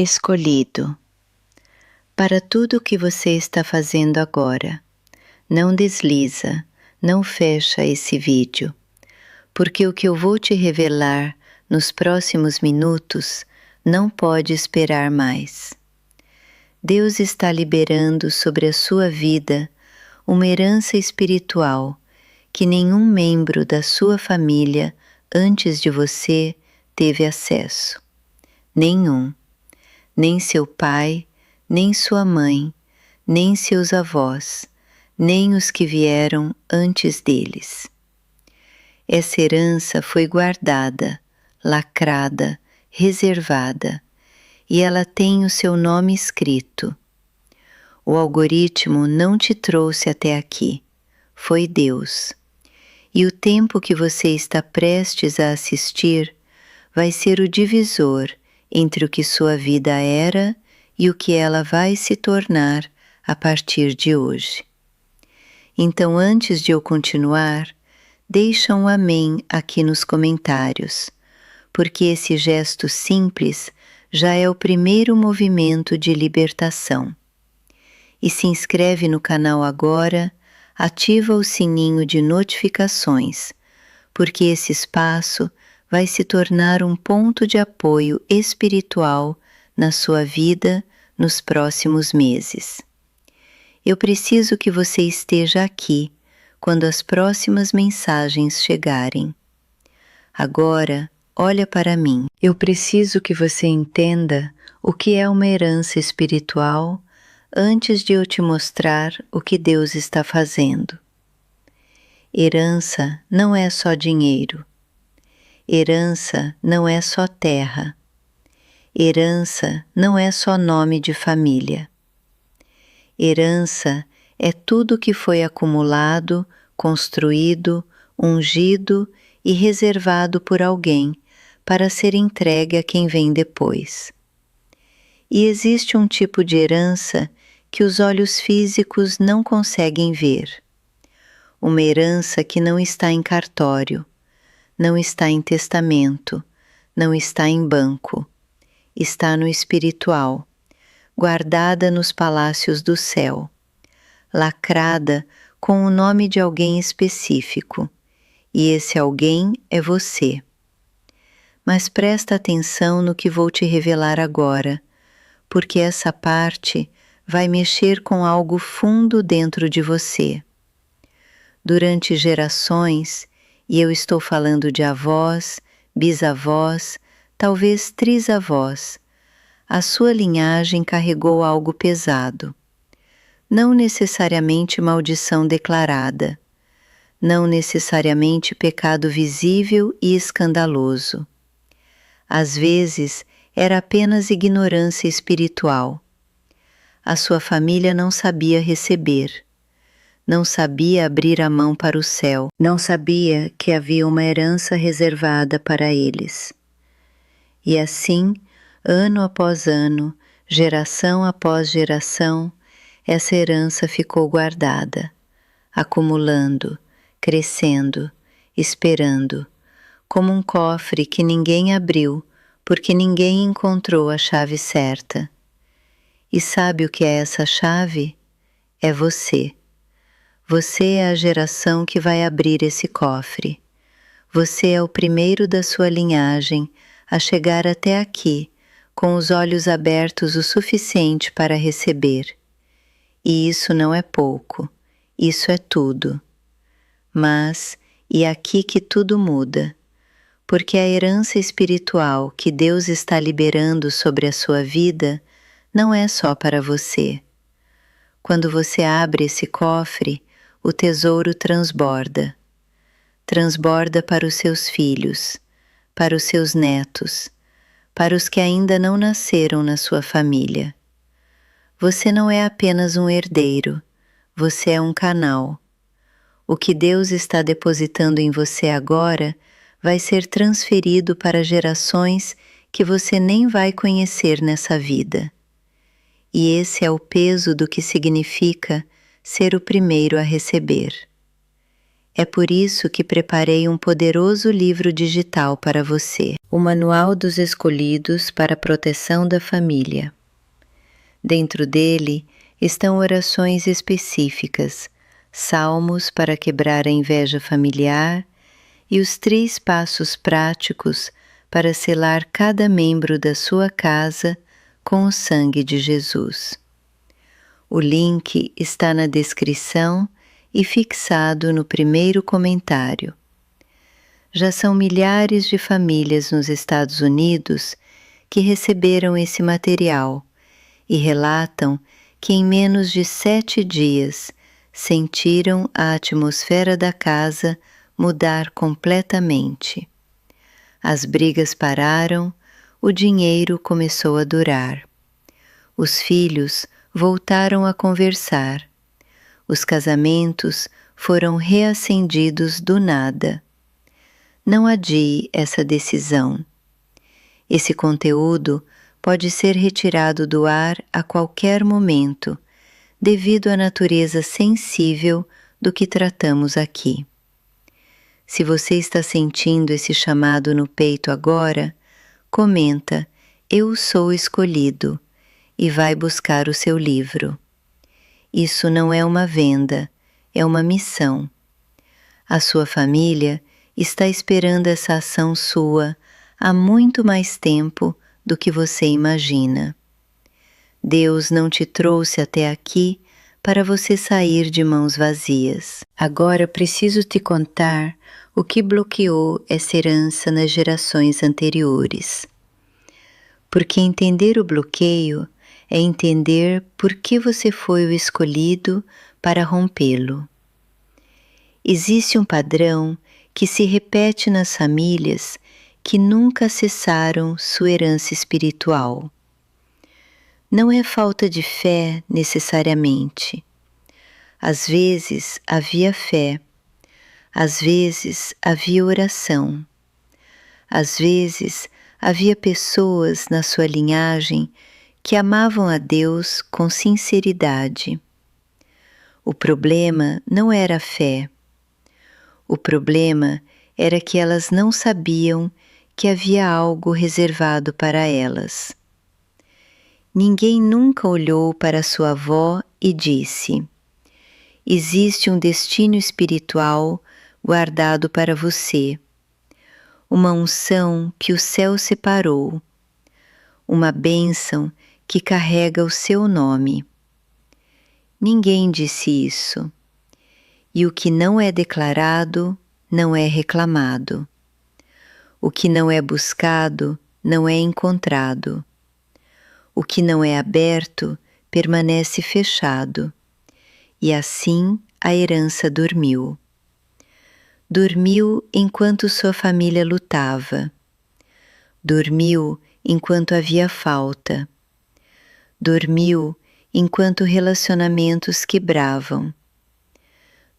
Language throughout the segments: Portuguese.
Escolhido. Para tudo o que você está fazendo agora, não desliza, não fecha esse vídeo, porque o que eu vou te revelar nos próximos minutos não pode esperar mais. Deus está liberando sobre a sua vida uma herança espiritual que nenhum membro da sua família antes de você teve acesso. Nenhum. Nem seu pai, nem sua mãe, nem seus avós, nem os que vieram antes deles. Essa herança foi guardada, lacrada, reservada, e ela tem o seu nome escrito. O algoritmo não te trouxe até aqui, foi Deus. E o tempo que você está prestes a assistir vai ser o divisor entre o que sua vida era e o que ela vai se tornar a partir de hoje. Então, antes de eu continuar, deixa um amém aqui nos comentários, porque esse gesto simples já é o primeiro movimento de libertação. E se inscreve no canal agora, ativa o sininho de notificações, porque esse espaço vai se tornar um ponto de apoio espiritual na sua vida nos próximos meses. Eu preciso que você esteja aqui quando as próximas mensagens chegarem. Agora, olha para mim. Eu preciso que você entenda o que é uma herança espiritual antes de eu te mostrar o que Deus está fazendo. Herança não é só dinheiro. Herança não é só terra. Herança não é só nome de família. Herança é tudo que foi acumulado, construído, ungido e reservado por alguém para ser entregue a quem vem depois. E existe um tipo de herança que os olhos físicos não conseguem ver. Uma herança que não está em cartório, não está em testamento, não está em banco, está no espiritual, guardada nos palácios do céu, lacrada com o nome de alguém específico, e esse alguém é você. Mas presta atenção no que vou te revelar agora, porque essa parte vai mexer com algo fundo dentro de você. Durante gerações, e eu estou falando de avós, bisavós, talvez trisavós, a sua linhagem carregou algo pesado. Não necessariamente maldição declarada, não necessariamente pecado visível e escandaloso. Às vezes, era apenas ignorância espiritual. A sua família não sabia receber. Não sabia abrir a mão para o céu, não sabia que havia uma herança reservada para eles. E assim, ano após ano, geração após geração, essa herança ficou guardada, acumulando, crescendo, esperando, como um cofre que ninguém abriu, porque ninguém encontrou a chave certa. E sabe o que é essa chave? É você. Você é a geração que vai abrir esse cofre. Você é o primeiro da sua linhagem a chegar até aqui, com os olhos abertos o suficiente para receber. E isso não é pouco, isso é tudo. Mas, e é aqui que tudo muda, porque a herança espiritual que Deus está liberando sobre a sua vida não é só para você. Quando você abre esse cofre, o tesouro transborda. Transborda para os seus filhos, para os seus netos, para os que ainda não nasceram na sua família. Você não é apenas um herdeiro, você é um canal. O que Deus está depositando em você agora vai ser transferido para gerações que você nem vai conhecer nessa vida. E esse é o peso do que significa ser o primeiro a receber. É por isso que preparei um poderoso livro digital para você, o Manual dos Escolhidos para a Proteção da Família. Dentro dele estão orações específicas, salmos para quebrar a inveja familiar e os 3 passos práticos para selar cada membro da sua casa com o sangue de Jesus. O link está na descrição e fixado no primeiro comentário. Já são milhares de famílias nos Estados Unidos que receberam esse material e relatam que em menos de 7 dias sentiram a atmosfera da casa mudar completamente. As brigas pararam, o dinheiro começou a durar. Os filhos voltaram a conversar. Os casamentos foram reacendidos do nada. Não adie essa decisão. Esse conteúdo pode ser retirado do ar a qualquer momento, devido à natureza sensível do que tratamos aqui. Se você está sentindo esse chamado no peito agora, comenta "Eu sou escolhido" e vai buscar o seu livro. Isso não é uma venda, é uma missão. A sua família está esperando essa ação sua há muito mais tempo do que você imagina. Deus não te trouxe até aqui para você sair de mãos vazias. Agora preciso te contar o que bloqueou essa herança nas gerações anteriores. Porque entender o bloqueio é entender por que você foi o escolhido para rompê-lo. Existe um padrão que se repete nas famílias que nunca acessaram sua herança espiritual. Não é falta de fé necessariamente. Às vezes havia fé, às vezes havia oração, às vezes havia pessoas na sua linhagem que amavam a Deus com sinceridade. O problema não era a fé. O problema era que elas não sabiam que havia algo reservado para elas. Ninguém nunca olhou para sua avó e disse: "Existe um destino espiritual guardado para você, uma unção que o céu separou, uma bênção que carrega o seu nome." Ninguém disse isso. E o que não é declarado não é reclamado. O que não é buscado não é encontrado. O que não é aberto permanece fechado. E assim a herança dormiu. Dormiu enquanto sua família lutava. Dormiu enquanto havia falta. Dormiu enquanto relacionamentos quebravam.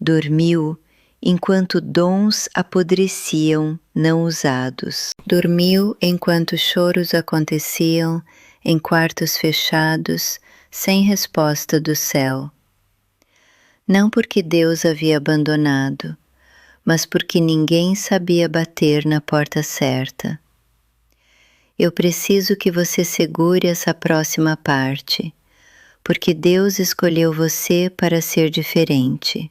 Dormiu enquanto dons apodreciam não usados. Dormiu enquanto choros aconteciam em quartos fechados, sem resposta do céu. Não porque Deus havia abandonado, mas porque ninguém sabia bater na porta certa. Eu preciso que você segure essa próxima parte, porque Deus escolheu você para ser diferente.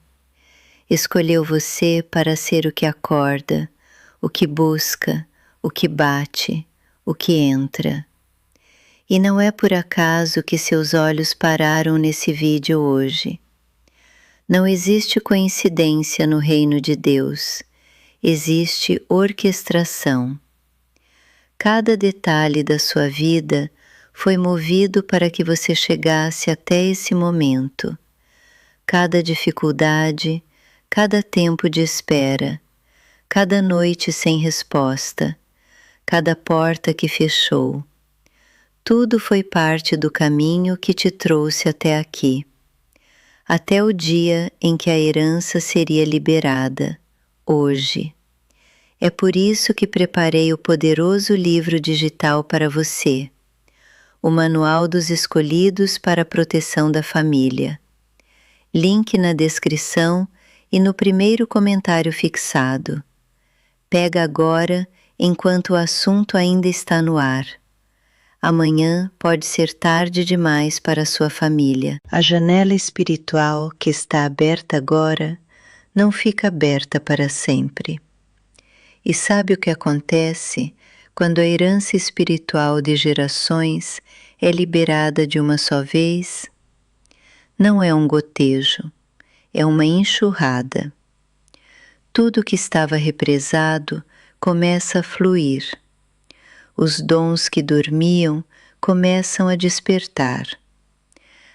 Escolheu você para ser o que acorda, o que busca, o que bate, o que entra. E não é por acaso que seus olhos pararam nesse vídeo hoje. Não existe coincidência no reino de Deus, existe orquestração. Cada detalhe da sua vida foi movido para que você chegasse até esse momento. Cada dificuldade, cada tempo de espera, cada noite sem resposta, cada porta que fechou. Tudo foi parte do caminho que te trouxe até aqui, até o dia em que a herança seria liberada, hoje. É por isso que preparei o poderoso livro digital para você, o Manual dos Escolhidos para a Proteção da Família. Link na descrição e no primeiro comentário fixado. Pega agora, enquanto o assunto ainda está no ar. Amanhã pode ser tarde demais para sua família. A janela espiritual que está aberta agora não fica aberta para sempre. E sabe o que acontece quando a herança espiritual de gerações é liberada de uma só vez? Não é um gotejo, é uma enxurrada. Tudo que estava represado começa a fluir. Os dons que dormiam começam a despertar.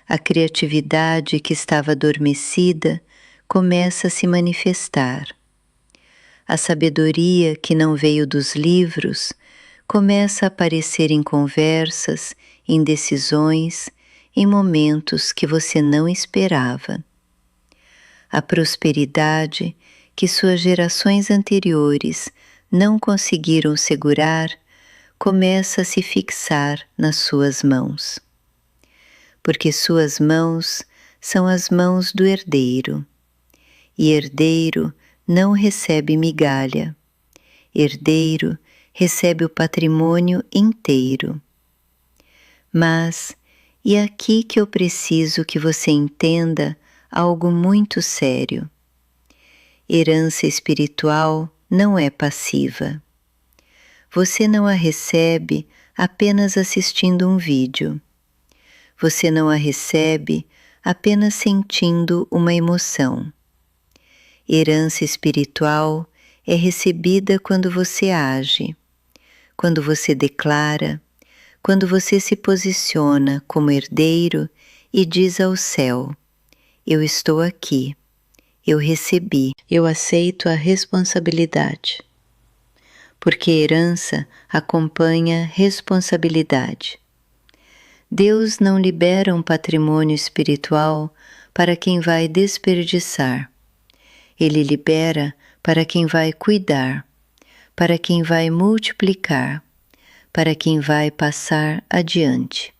A criatividade que estava adormecida começa a se manifestar. A sabedoria que não veio dos livros começa a aparecer em conversas, em decisões, em momentos que você não esperava. A prosperidade que suas gerações anteriores não conseguiram segurar começa a se fixar nas suas mãos. Porque suas mãos são as mãos do herdeiro. E herdeiro não recebe migalha. Herdeiro recebe o patrimônio inteiro. Mas, e aqui que eu preciso que você entenda algo muito sério. Herança espiritual não é passiva. Você não a recebe apenas assistindo um vídeo. Você não a recebe apenas sentindo uma emoção. Herança espiritual é recebida quando você age, quando você declara, quando você se posiciona como herdeiro e diz ao céu: eu estou aqui, eu recebi, eu aceito a responsabilidade. Porque herança acompanha responsabilidade. Deus não libera um patrimônio espiritual para quem vai desperdiçar. Ele libera para quem vai cuidar, para quem vai multiplicar, para quem vai passar adiante.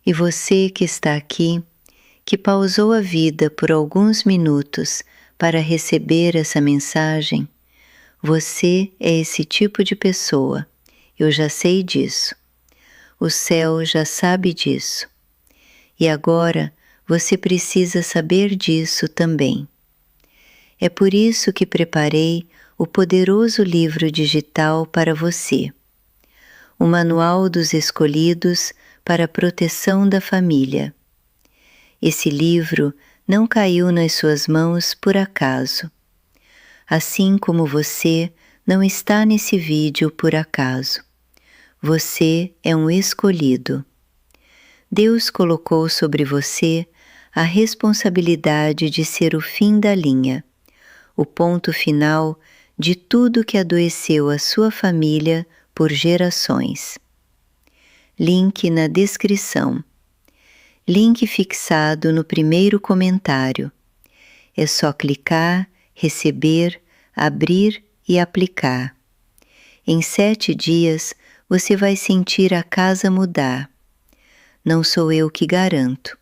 E você que está aqui, que pausou a vida por alguns minutos para receber essa mensagem, você é esse tipo de pessoa, eu já sei disso. O céu já sabe disso. E agora você precisa saber disso também. É por isso que preparei o poderoso livro digital para você. O Manual dos Escolhidos para a Proteção da Família. Esse livro não caiu nas suas mãos por acaso. Assim como você não está nesse vídeo por acaso. Você é um escolhido. Deus colocou sobre você a responsabilidade de ser o fim da linha, o ponto final de tudo que adoeceu a sua família por gerações. Link na descrição. Link fixado no primeiro comentário. É só clicar, receber, abrir e aplicar. Em 7 dias, você vai sentir a casa mudar. Não sou eu que garanto,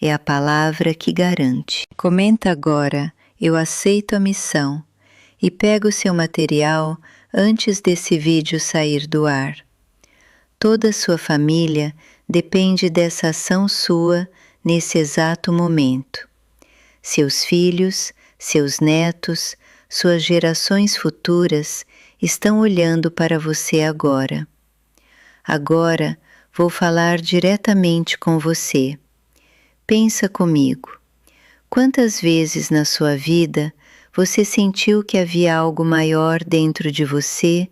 é a palavra que garante. Comenta agora, eu aceito a missão, e pega o seu material antes desse vídeo sair do ar. Toda a sua família depende dessa ação sua nesse exato momento. Seus filhos, seus netos, suas gerações futuras estão olhando para você agora. Agora vou falar diretamente com você. Pensa comigo. Quantas vezes na sua vida você sentiu que havia algo maior dentro de você,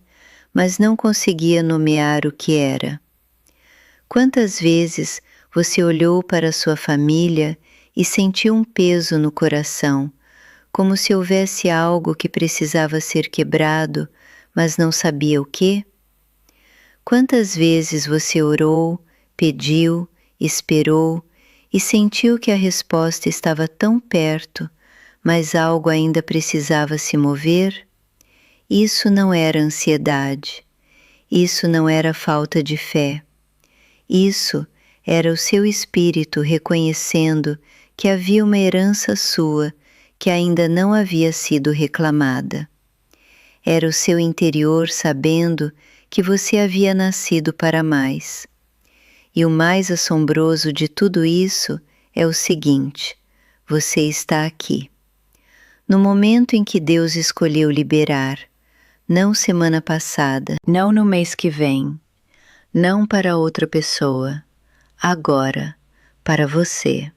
mas não conseguia nomear o que era? Quantas vezes você olhou para sua família e sentiu um peso no coração, como se houvesse algo que precisava ser quebrado, mas não sabia o quê? Quantas vezes você orou, pediu, esperou e sentiu que a resposta estava tão perto, mas algo ainda precisava se mover? Isso não era ansiedade, isso não era falta de fé. Isso era o seu espírito reconhecendo que havia uma herança sua que ainda não havia sido reclamada. Era o seu interior sabendo que você havia nascido para mais. E o mais assombroso de tudo isso é o seguinte: você está aqui. No momento em que Deus escolheu liberar, não semana passada, não no mês que vem, não para outra pessoa, agora, para você.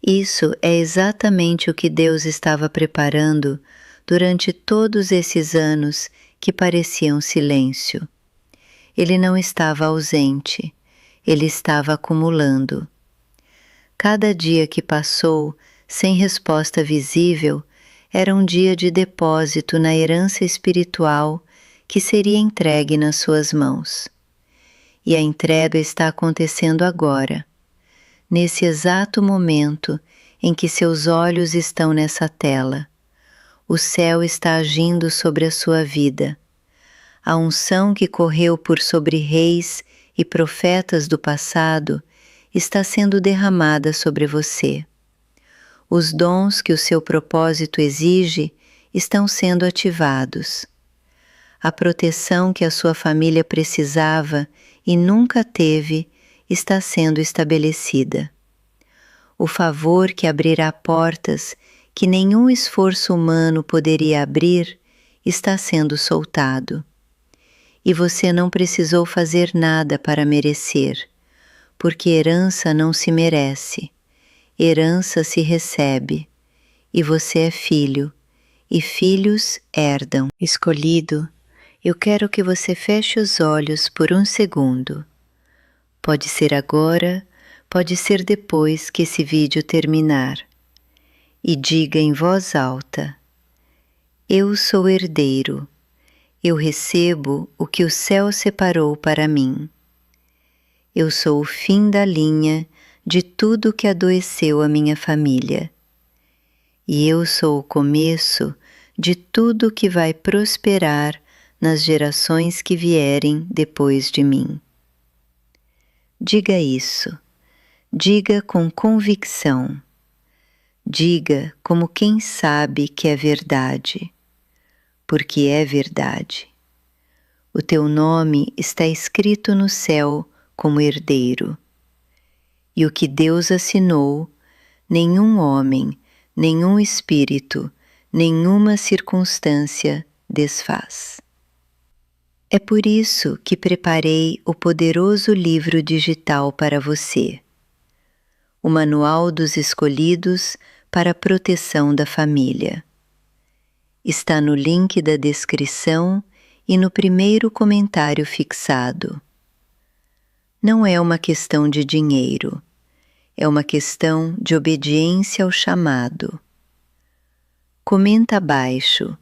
Isso é exatamente o que Deus estava preparando durante todos esses anos que pareciam silêncio. Ele não estava ausente, ele estava acumulando. Cada dia que passou sem resposta visível era um dia de depósito na herança espiritual que seria entregue nas suas mãos. E a entrega está acontecendo agora, nesse exato momento em que seus olhos estão nessa tela. O céu está agindo sobre a sua vida. A unção que correu por sobre reis e profetas do passado está sendo derramada sobre você. Os dons que o seu propósito exige estão sendo ativados. A proteção que a sua família precisava e nunca teve está sendo estabelecida. O favor que abrirá portas que nenhum esforço humano poderia abrir está sendo soltado. E você não precisou fazer nada para merecer, porque herança não se merece, herança se recebe, e você é filho, e filhos herdam. Escolhido, eu quero que você feche os olhos por um segundo. Pode ser agora, pode ser depois que esse vídeo terminar. E diga em voz alta: eu sou herdeiro, eu recebo o que o céu separou para mim. Eu sou o fim da linha de tudo que adoeceu a minha família. E eu sou o começo de tudo que vai prosperar nas gerações que vierem depois de mim. Diga isso. Diga com convicção. Diga como quem sabe que é verdade, porque é verdade. O teu nome está escrito no céu como herdeiro. E o que Deus assinou, nenhum homem, nenhum espírito, nenhuma circunstância desfaz. É por isso que preparei o poderoso livro digital para você, o Manual dos Escolhidos para a Proteção da Família. Está no link da descrição e no primeiro comentário fixado. Não é uma questão de dinheiro, é uma questão de obediência ao chamado. Comenta abaixo: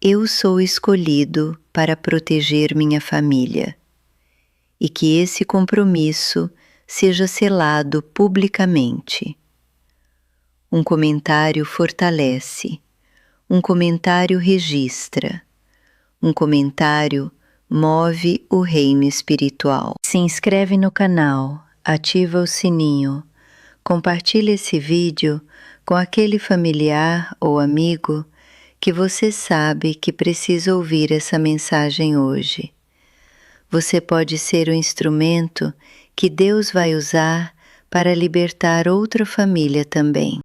eu sou escolhido para proteger minha família, e que esse compromisso seja selado publicamente. Um comentário fortalece, um comentário registra, um comentário move o reino espiritual. Se inscreve no canal, ativa o sininho, compartilha esse vídeo com aquele familiar ou amigo que você sabe que precisa ouvir essa mensagem hoje. Você pode ser o instrumento que Deus vai usar para libertar outra família também.